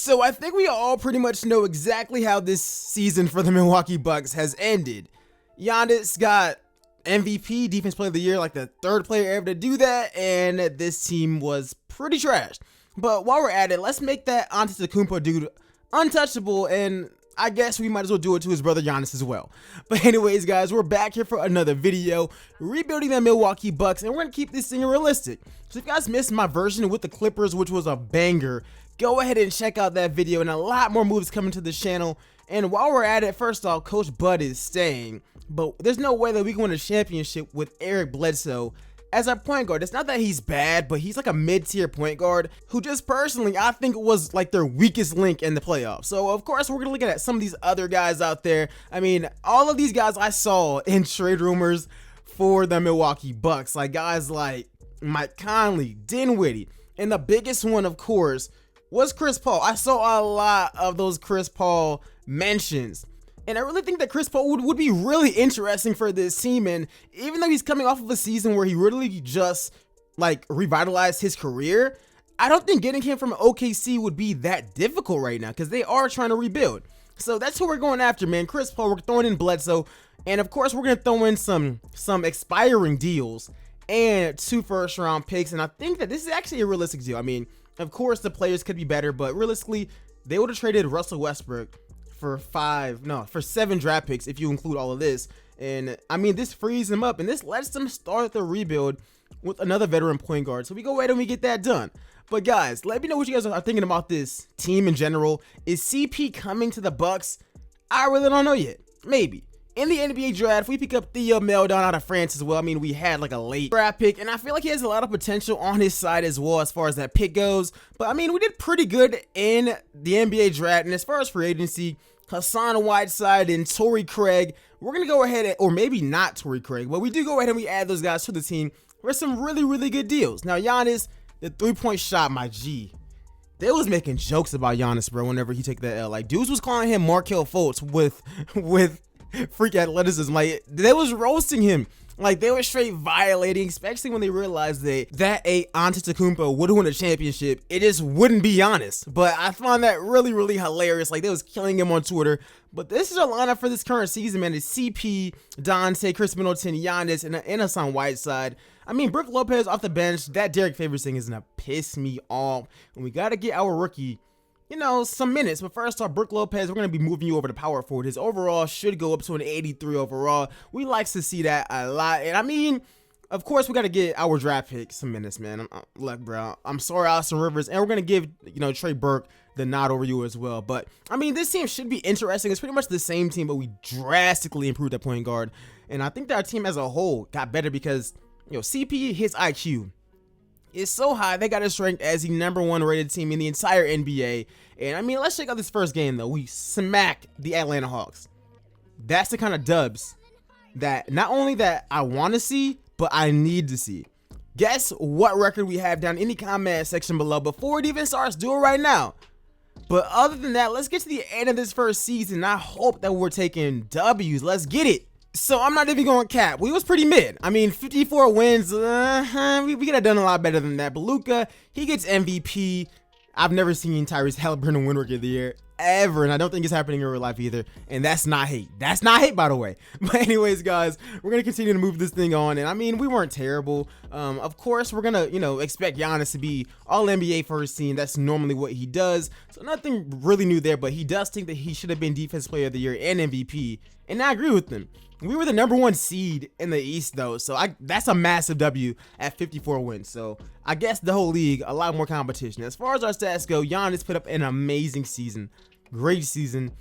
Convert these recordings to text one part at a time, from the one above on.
So I think we all pretty much know exactly how this season for the Milwaukee Bucks has ended. Giannis got MVP, Defense Player of the Year, like the third player ever to do that, and this team was pretty trash. But while we're at it, let's make that Antetokounmpo dude untouchable, and I guess we might as well do it to his brother Giannis as well. But anyways, guys, we're back here for another video, rebuilding the Milwaukee Bucks, and we're going to keep this thing realistic. So if you guys missed my version with the Clippers, which was a banger, go ahead and check out that video, and a lot more moves coming to the channel. And while we're at it, first off, Coach Bud is staying, but there's no way that we can win a championship with Eric Bledsoe as our point guard. It's not that he's bad, but he's like a mid-tier point guard who just personally, I think, was like their weakest link in the playoffs. So of course, we're gonna look at some of these other guys out there. I mean, all of these guys I saw in trade rumors for the Milwaukee Bucks, like guys like Mike Conley, Dinwiddie, and the biggest one, of course, was Chris Paul. I saw a lot of those Chris Paul mentions, and I really think that Chris Paul would be really interesting for this team. And even though he's coming off of a season where he really just like revitalized his career, I don't think getting him from OKC would be that difficult right now because they are trying to rebuild. So that's who we're going after, man. Chris Paul, we're throwing in Bledsoe, and of course we're gonna throw in some expiring deals and 2 first-round picks. And I think that this is actually a realistic deal. I mean, of course the players could be better, but realistically, they would have traded Russell Westbrook for 7 draft picks if you include all of this. And I mean, this frees them up and this lets them start the rebuild with another veteran point guard. So we go ahead and we get that done. But guys, let me know what you guys are thinking about this team in general. Is CP coming to the Bucks? I really don't know yet. Maybe. In the NBA draft, we pick up Theo Maledon out of France as well. I mean, we had like a late draft pick, and I feel like he has a lot of potential on his side as well as far as that pick goes. But I mean, we did pretty good in the NBA draft, and as far as free agency, Hassan Whiteside and Torrey Craig, we're going to go ahead and, or maybe not Torrey Craig, but we do go ahead and we add those guys to the team for some really, really good deals. Now, Giannis, the 3-point shot, my G. They was making jokes about Giannis, bro, whenever he took that L. Like, dudes was calling him Markelle Fultz with freak athleticism. Like, they was roasting him. Like, they were straight violating, especially when they realized that a Antetokounmpo would win a championship. It just wouldn't be Giannis. But I found that really, really hilarious. Like, they was killing him on Twitter. But this is our lineup for this current season, man. It's CP, Dante, Chris Middleton, Giannis, and Hassan Whiteside. I mean, Brook Lopez off the bench. That Derek Favors thing is going to piss me off. And we got to get our rookie, you know, some minutes. But first off, Brook Lopez, we're going to be moving you over to power forward. His overall should go up to an 83 overall. We like to see that a lot. And I mean, of course, we got to get our draft pick some minutes, man. Look, bro, I'm sorry, Austin Rivers. And we're going to give, you know, Trey Burke the nod over you as well. But I mean, this team should be interesting. It's pretty much the same team, but we drastically improved at point guard. And I think that our team as a whole got better because, you know, CP, his IQ is so high. They got us ranked as the #1 rated team in the entire NBA. And I mean, let's check out this first game though. We smacked the Atlanta Hawks. That's the kind of dubs that not only that I want to see, but I need to see. Guess what record we have down in the comment section below before it even starts. Do it right now. But other than that, let's get to the end of this first season. I hope that we're taking W's. Let's get it. So I'm not even going cap. We was pretty mid. I mean, 54 wins. We could have done a lot better than that. But Luka, he gets MVP. I've never seen Tyrese Halliburton win Rookie of the Year ever, and I don't think it's happening in real life either. And that's not hate. That's not hate, by the way. But anyways, guys, we're gonna continue to move this thing on. And I mean, we weren't terrible. Of course, we're gonna, you know, expect Giannis to be All NBA first team. That's normally what he does. So nothing really new there. But he does think that he should have been Defensive Player of the Year and MVP. And I agree with him. We were the #1 seed in the East, though, so that's a massive W at 54 wins. So I guess the whole league, a lot more competition. As far as our stats go, Giannis put up an amazing season, great season.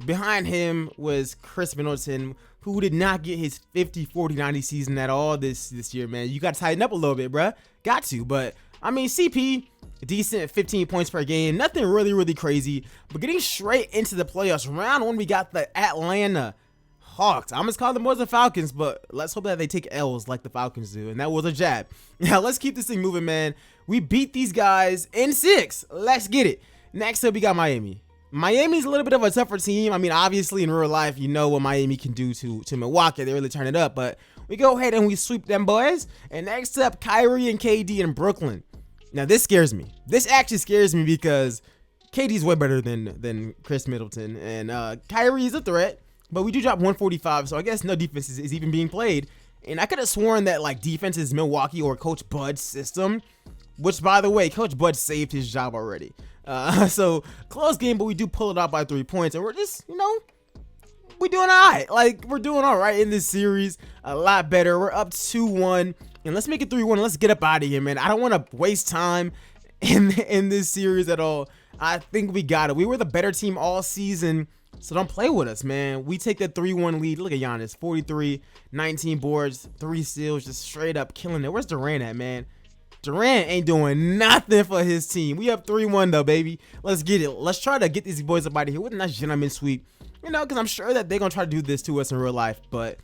Behind him was Chris Middleton, who did not get his 50, 40, 90 season at all this year, man. You got to tighten up a little bit, bruh. Got to, but I mean, CP, decent 15 points per game. Nothing really, really crazy, but getting straight into the playoffs. Round 1, we got the Atlanta Hawks. I'm just calling them more the Falcons, but let's hope that they take L's like the Falcons do. And that was a jab. Now let's keep this thing moving, man. We beat these guys in 6. Let's get it. Next up, we got Miami. Miami's a little bit of a tougher team. I mean, obviously in real life, you know what Miami can do to Milwaukee. They really turn it up, but we go ahead and we sweep them boys. And next up, Kyrie and KD in Brooklyn. Now this scares me. This actually scares me because KD's way better than Chris Middleton, and Kyrie's a threat, but we do drop 145, so I guess no defense is even being played. And I could have sworn that like defense is Milwaukee or Coach Bud's system, which by the way, Coach Bud saved his job already. So close game, but we do pull it out by 3 points, and we're just, you know, we're doing all right. Like, we're doing all right in this series, a lot better. We're up 2-1, and let's make it 3-1. Let's get up out of here, man. I don't want to waste time in this series at all. I think we got it. We were the better team all season, so don't play with us, man. We take that 3-1 lead. Look at Giannis, 43, 19 boards, 3 steals, just straight up killing it. Where's Durant at, man? Durant ain't doing nothing for his team. We up 3-1 though, baby. Let's get it. Let's try to get these boys up out of here with a nice gentleman sweep. You know, because I'm sure that they're going to try to do this to us in real life. But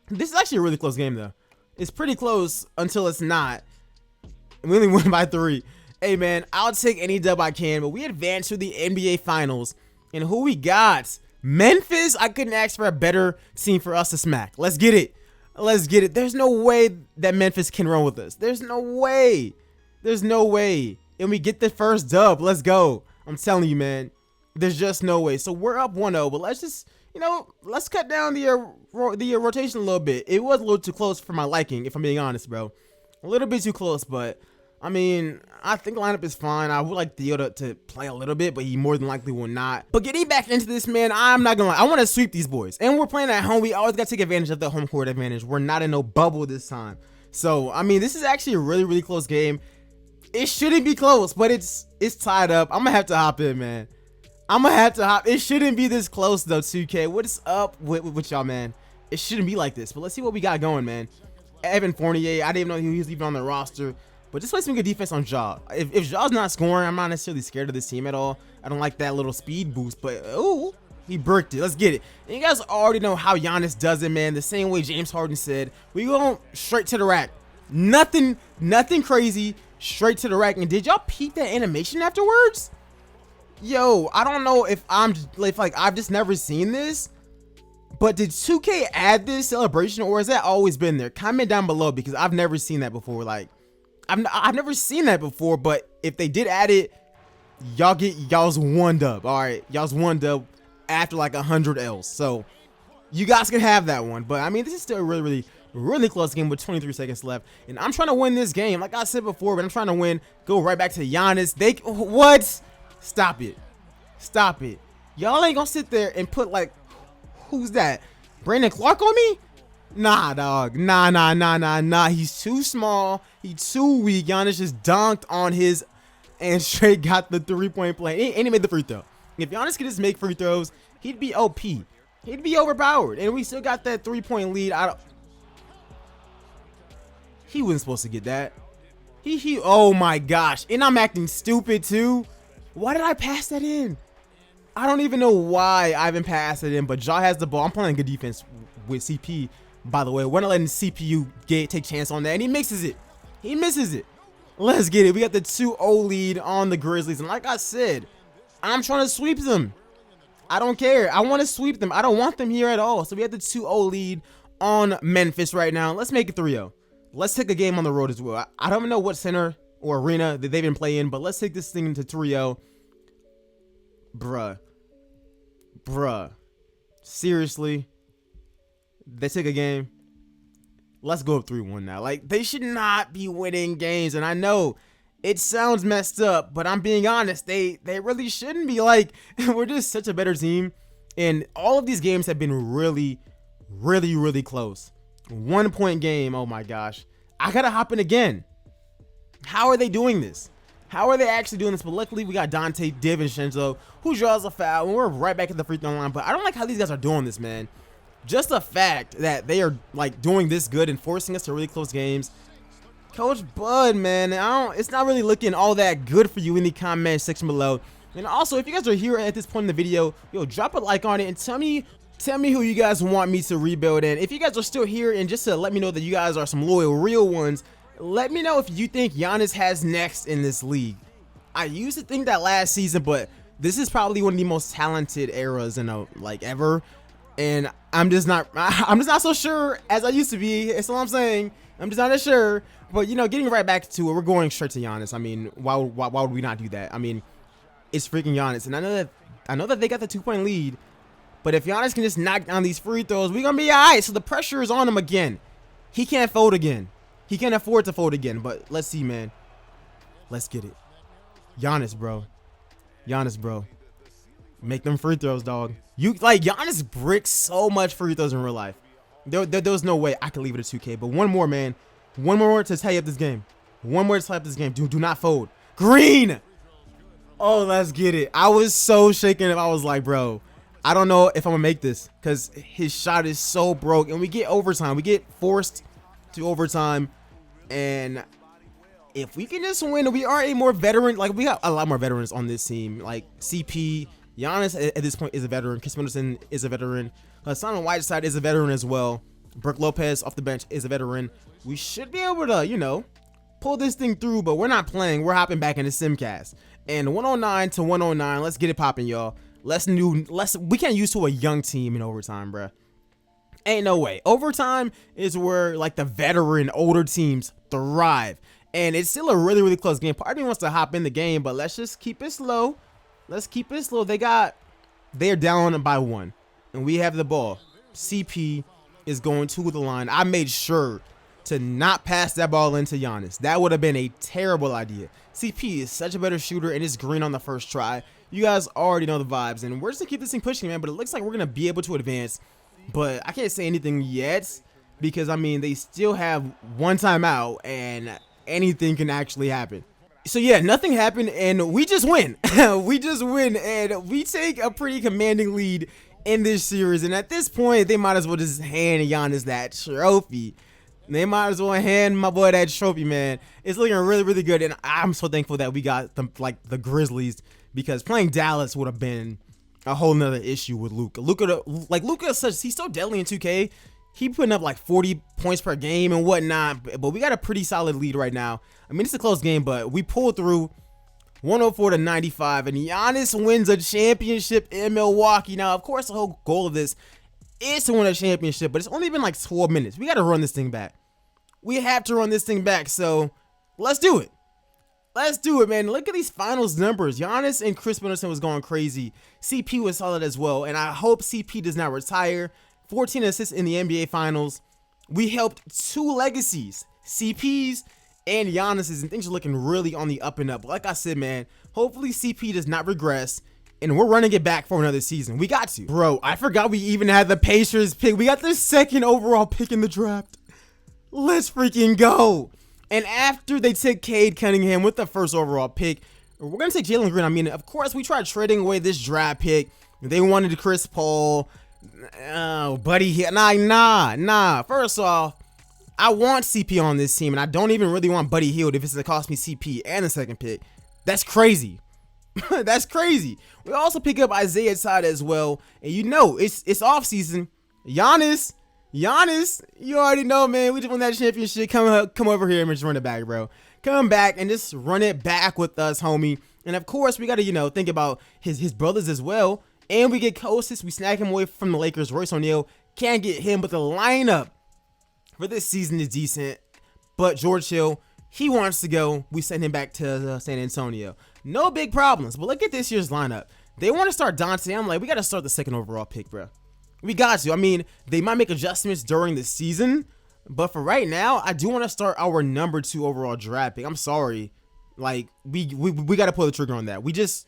this is actually a really close game, though. It's pretty close until it's not. We only win by 3. Hey, man, I'll take any dub I can. But we advanced to the NBA Finals. And who we got? Memphis? I couldn't ask for a better team for us to smack. Let's get it. Let's get it. There's no way that Memphis can run with us. There's no way. There's no way. And we get the first dub. Let's go. I'm telling you, man. There's just no way. So we're up 1-0, but let's just, you know, let's cut down the rotation a little bit. It was a little too close for my liking, if I'm being honest, bro. A little bit too close, but I mean, I think the lineup is fine. I would like Theo to play a little bit, but he more than likely will not. But getting back into this, man, I'm not gonna lie. I want to sweep these boys. And we're playing at home. We always got to take advantage of the home court advantage. We're not in no bubble this time. So, I mean, this is actually a really, really close game. It shouldn't be close, but it's tied up. I'm gonna have to hop in, man. I'm gonna have to hop. It shouldn't be this close, though, 2K. What is up with y'all, man? It shouldn't be like this, but let's see what we got going, man. Evan Fournier, I didn't even know he was even on the roster. But just play some good defense on Ja. If Ja's not scoring, I'm not necessarily scared of this team at all. I don't like that little speed boost, but ooh, he bricked it. Let's get it. And you guys already know how Giannis does it, man. The same way James Harden said. We go straight to the rack. Nothing crazy. Straight to the rack. And did y'all peep that animation afterwards? Yo, I don't know if I've just never seen this. But did 2K add this celebration, or has that always been there? Comment down below because I've never seen that before. Like, I've never seen that before, but if they did add it, y'all get y'all's 1 dub. All right, y'all's 1 dub after like 100 L's. So you guys can have that one. But I mean, this is still a really close game with 23 seconds left, and I'm trying to win this game. Like I said before, but I'm trying to win. Go right back to Giannis. What? Stop it. Stop it. Y'all ain't gonna sit there and put like, who's that? Brandon Clark on me? Nah, dog. Nah. He's too small. He's too weak. Giannis just dunked on his and straight got the 3-point play. And he made the free throw. If Giannis could just make free throws, he'd be OP. He'd be overpowered. And we still got that 3-point lead. He wasn't supposed to get that. Oh my gosh. And I'm acting stupid too. Why did I pass that in? I don't even know why I haven't passed it in, but Ja has the ball. I'm playing good defense with CP. By the way, we're not letting CPU take chance on that, and he misses it. He misses it. Let's get it. We got the 2-0 lead on the Grizzlies, and like I said, I'm trying to sweep them. I don't care. I want to sweep them. I don't want them here at all. So we have the 2-0 lead on Memphis right now. Let's make it 3-0. Let's take a game on the road as well. I don't even know what center or arena that they've been playing, but let's take this thing into 3-0. Bruh. Seriously? They took a game. Let's go up 3-1 now. Like, they should not be winning games. And I know it sounds messed up, but I'm being honest. They really shouldn't be. Like, we're just such a better team. And all of these games have been really close. 1-point game. Oh my gosh. I gotta hop in again. How are they doing this? How are they actually doing this? But luckily, we got Dante, DiVincenzo, who draws a foul, and we're right back at the free throw line. But I don't like how these guys are doing this, man. Just the fact that they are like doing this good and forcing us to really close games. Coach Bud, man, it's not really looking all that good for you in the comment section below. And also, if you guys are here at this point in the video, yo, drop a like on it and tell me who you guys want me to rebuild. And if you guys are still here, and just to let me know that you guys are some loyal, real ones, let me know if you think Giannis has next in this league. I used to think that last season, but this is probably one of the most talented eras in like ever. And I'm just not so sure as I used to be. That's all I'm saying. I'm just not as sure. But you know, getting right back to it, we're going straight to Giannis. I mean, why would we not do that? I mean, it's freaking Giannis. And I know that they got the 2-point lead, but if Giannis can just knock down these free throws, we're gonna be alright. So the pressure is on him again. He can't fold again. He can't afford to fold again. But let's see, man. Let's get it. Giannis, bro. Giannis, bro. Make them free throws, dog. Giannis bricks so much free throws in real life. There was no way I could leave it at 2K. But one more, man. One more to tie up this game. One more to tie up this game. Do not fold. Green. Oh, let's get it. I was so shaken. I was like, bro, I don't know if I'm gonna make this because his shot is so broke. And we get overtime. We get forced to overtime. And if we can just win, we are a more veteran. Like, we got a lot more veterans on this team. Like CP, Giannis at this point is a veteran. Chris Middleton is a veteran. Simon Whiteside is a veteran as well. Brook Lopez off the bench is a veteran. We should be able to, you know, pull this thing through, but we're not playing. We're hopping back into Simcast. And 109 to 109. Let's get it popping, y'all. We can't use to a young team in overtime, bruh. Ain't no way. Overtime is where like the veteran older teams thrive. And it's still a really, really close game. Part of me wants to hop in the game, but let's just keep it slow. Let's keep it slow. They're down by 1. And we have the ball. CP is going to the line. I made sure to not pass that ball into Giannis. That would have been a terrible idea. CP is such a better shooter, and it's green on the first try. You guys already know the vibes, and we're just going to keep this thing pushing, man. But it looks like we're going to be able to advance. But I can't say anything yet because, I mean, they still have one timeout, and anything can actually happen. So, yeah, nothing happened, and we just win. We just win, and we take a pretty commanding lead in this series. And at this point, they might as well just hand Giannis that trophy. They might as well hand my boy that trophy, man. It's looking really, really good, and I'm so thankful that we got the Grizzlies because playing Dallas would have been a whole nother issue with Luka. Luka he's so deadly in 2K. He putting up like 40 points per game and whatnot, but we got a pretty solid lead right now. I mean, it's a close game, but we pulled through 104 to 95, and Giannis wins a championship in Milwaukee. Now, of course, the whole goal of this is to win a championship, but it's only been like 12 minutes. We got to run this thing back. We have to run this thing back, so let's do it. Let's do it, man. Look at these finals numbers. Giannis and Chris Middleton was going crazy. CP was solid as well, and I hope CP does not retire. 14 assists in the NBA Finals. We helped 2 legacies, CP's and Giannis's, and things are looking really on the up and up. But like I said, man, hopefully CP does not regress, and we're running it back for another season. We got to. Bro, I forgot we even had the Pacers pick. We got the 2nd overall pick in the draft. Let's freaking go. And after they took Cade Cunningham with the 1st overall pick, we're going to take Jalen Green. I mean, of course, we tried trading away this draft pick. They wanted Chris Paul. Oh, Buddy Hield. Nah. First off, I want CP on this team, and I don't even really want Buddy Hield if it's going to cost me CP and the 2nd pick. That's crazy. That's crazy. We also pick up Isaiah Todd as well. And you know, it's off season. Giannis, you already know, man. We just won that championship. Come over here and just run it back, bro. Come back and just run it back with us, homie. And of course, we got to, you know, think about his brothers as well. And we get Kostas. We snag him away from the Lakers. Royce O'Neal can't get him, but the lineup for this season is decent. But George Hill, he wants to go. We send him back to San Antonio. No big problems. But look at this year's lineup. They want to start Dante. I'm like, we got to start the 2nd overall pick, bro. We got to. I mean, they might make adjustments during the season, but for right now, I do want to start our number 2 overall draft pick. I'm sorry. Like, we got to pull the trigger on that. We just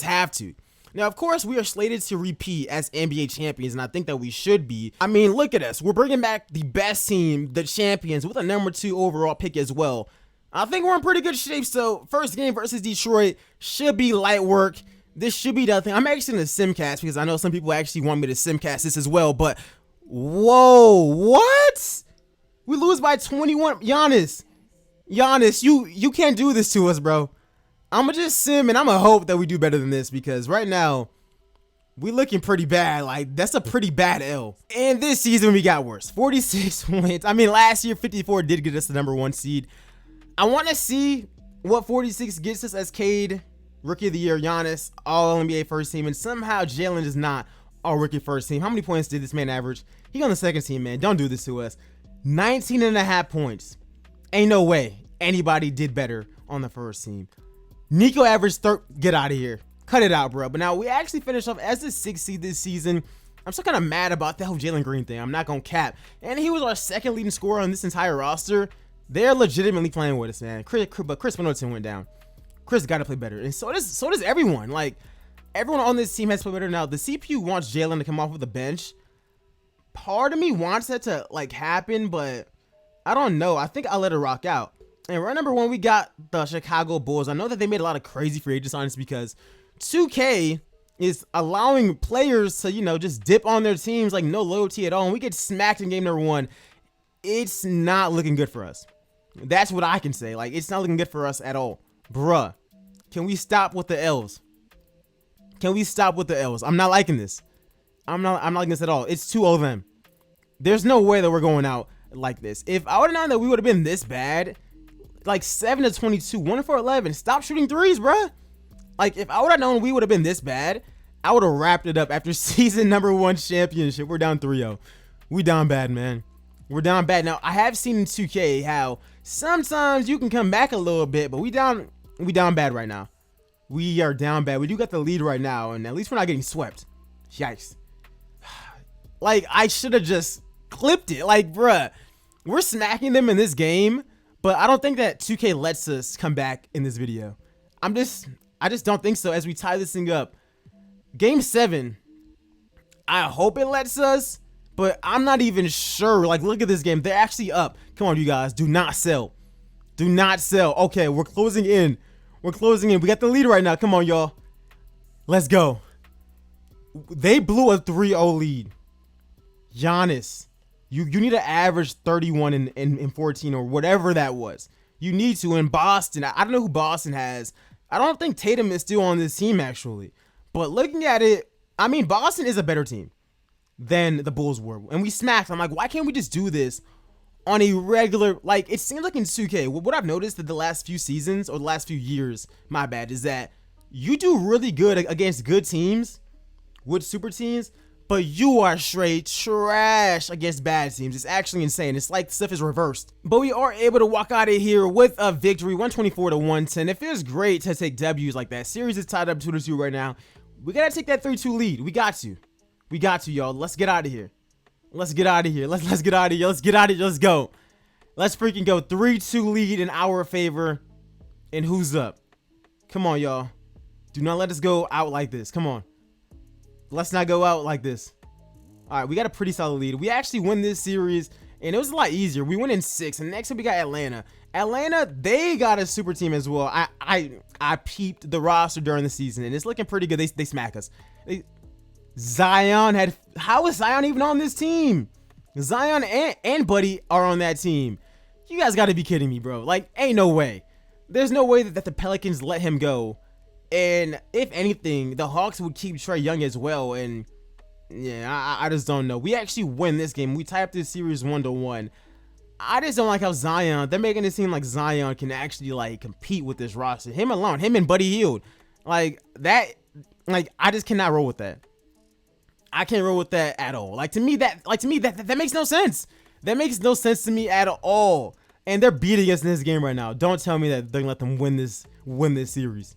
have to. Now, of course, we are slated to repeat as NBA champions, and I think that we should be. I mean, look at us. We're bringing back the best team, the champions, with a number 2 overall pick as well. I think we're in pretty good shape, so first game versus Detroit should be light work. This should be nothing. I'm actually in a simcast because I know some people actually want me to simcast this as well, but whoa, what? We lose by 21. Giannis, you can't do this to us, bro. I'm going to just sim, and I'm going to hope that we do better than this because right now, we looking pretty bad. Like, that's a pretty bad L. And this season, we got worse. 46 wins. I mean, last year, 54 did get us the number 1 seed. I want to see what 46 gets us as Cade, Rookie of the Year, Giannis, All-NBA first team, and somehow Jalen is not our rookie first team. How many points did this man average? He on the 2nd team, man. Don't do this to us. 19.5 points. Ain't no way anybody did better on the first team. Nico averaged get out of here. Cut it out, bro. But now we actually finished off as the 6th seed this season. I'm still kind of mad about the whole Jalen Green thing. I'm not going to cap. And he was our 2nd leading scorer on this entire roster. They're legitimately playing with us, man. But Chris Middleton went down. Chris got to play better. And so does everyone. Like, everyone on this team has to play better. Now, the CPU wants Jalen to come off of the bench. Part of me wants that to, like, happen, but I don't know. I think I'll let it rock out. And remember when we got the Chicago Bulls, I know that they made a lot of crazy free agents on this because 2K is allowing players to, you know, just dip on their teams like no loyalty at all. And we get smacked in game number 1. It's not looking good for us. That's what I can say. Like, it's not looking good for us at all. Bruh, can we stop with the L's? Can we stop with the L's? I'm not liking this. I'm not liking this at all. It's 2-0 them. There's no way that we're going out like this. If I would have known that we would have been this bad, like 7-22, 1-for-11, stop shooting threes, bruh. Like, if I would have known we would have been this bad, I would have wrapped it up after season number 1 championship. We're down 3-0. We down bad, man. We're down bad. Now, I have seen in 2K how sometimes you can come back a little bit, but we down bad right now. We are down bad. We do got the lead right now, and at least we're not getting swept. Yikes. Like, I should have just clipped it. Like, bruh, we're smacking them in this game, but I don't think that 2K lets us come back in this video. I just don't think so as we tie this thing up. Game 7, I hope it lets us, but I'm not even sure. Like, look at this game. They're actually up. Come on, you guys. Do not sell. Do not sell. Okay, we're closing in. We're closing in. We got the lead right now. Come on, y'all. Let's go. They blew a 3-0 lead. Giannis, you need to average 31 in 14 or whatever that was. You need to. In Boston, I don't know who Boston has. I don't think Tatum is still on this team, actually. But looking at it, I mean, Boston is a better team than the Bulls were. And we smacked. I'm like, why can't we just do this on a regular, like, it seems like in 2K, what I've noticed that the last few seasons, or the last few years, my bad, is that you do really good against good teams, with super teams, but you are straight trash against bad teams. It's actually insane. It's like stuff is reversed. But we are able to walk out of here with a victory, 124-110. It feels great to take W's like that. Series is tied up 2-2 right now. We gotta take that 3-2 lead. We got to. We got to, y'all. Let's get out of here. Let's get out of here. Let's get out of here. Let's get out of here. Let's go. Let's freaking go. 3-2 lead in our favor. And who's up? Come on, y'all. Do not let us go out like this. Come on. Let's not go out like this. All right, we got a pretty solid lead. We actually win this series, and it was a lot easier. We went in 6, and next up we got Atlanta. Atlanta, they got a super team as well. I peeped the roster during the season, and it's looking pretty good. They smack us. Zion had, how is Zion even on this team? Zion and Buddy are on that team. You guys got to be kidding me, bro. Like, ain't no way. There's no way that the Pelicans let him go. And if anything, the Hawks would keep Trae Young as well. And yeah, I just don't know. We actually win this game. We tie up this series 1-1. I just don't like how Zion, they're making it seem like Zion can actually like compete with this roster. Him alone, him and Buddy Hield. Like that, like I just cannot roll with that. I can't roll with that at all. Like to me that makes no sense. That makes no sense to me at all. And they're beating us in this game right now. Don't tell me that they're gonna let them win this series.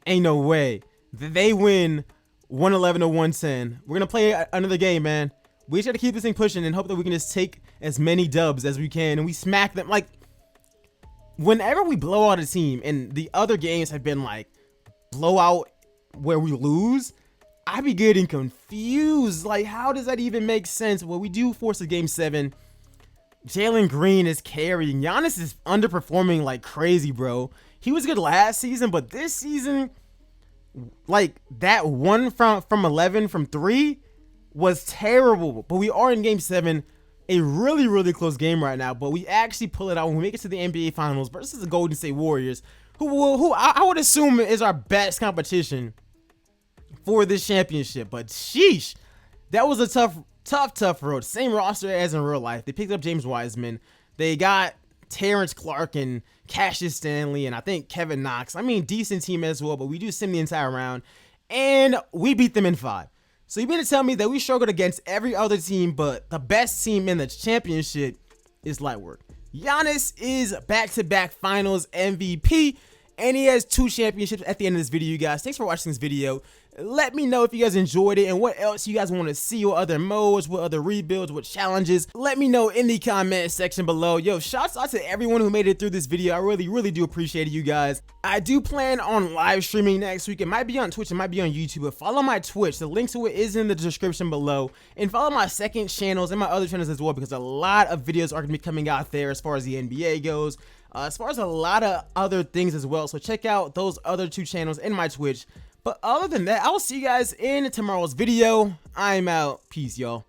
Ain't no way. They win 111-110. We're gonna play another game, man. We just gotta keep this thing pushing and hope that we can just take as many dubs as we can and we smack them. Like whenever we blow out a team and the other games have been like blowout where we lose, I be getting confused. Like, how does that even make sense? Well, we do force a game 7. Jalen Green is carrying. Giannis is underperforming like crazy, bro. He was good last season, but this season, like that 1 from 11 from 3 was terrible. But we are in game 7, a really, really close game right now. But we actually pull it out when we make it to the NBA Finals versus the Golden State Warriors, who I would assume is our best competition for this championship. But sheesh, that was a tough road. Same roster as in real life. They picked up James Wiseman. They got Terrence Clark and Cassius Stanley and I think Kevin Knox. I mean, decent team as well, but we do sim the entire round and we beat them in 5. So you mean to tell me that we struggled against every other team, but the best team in the championship is light work. Giannis is back-to-back finals MVP, and he has 2 championships at the end of this video, you guys. Thanks for watching this video. Let me know if you guys enjoyed it and what else you guys want to see, what other modes, what other rebuilds, what challenges. Let me know in the comment section below. Yo, shouts out to everyone who made it through this video. I really do appreciate it, you guys. I do plan on live streaming next week. It might be on Twitch, it might be on YouTube, but follow my Twitch. The link to it is in the description below. And follow my second channels and my other channels as well, because a lot of videos are going to be coming out there as far as the NBA goes, as far as a lot of other things as well. So check out those other 2 channels and my Twitch. But other than that, I will see you guys in tomorrow's video. I'm out. Peace, y'all.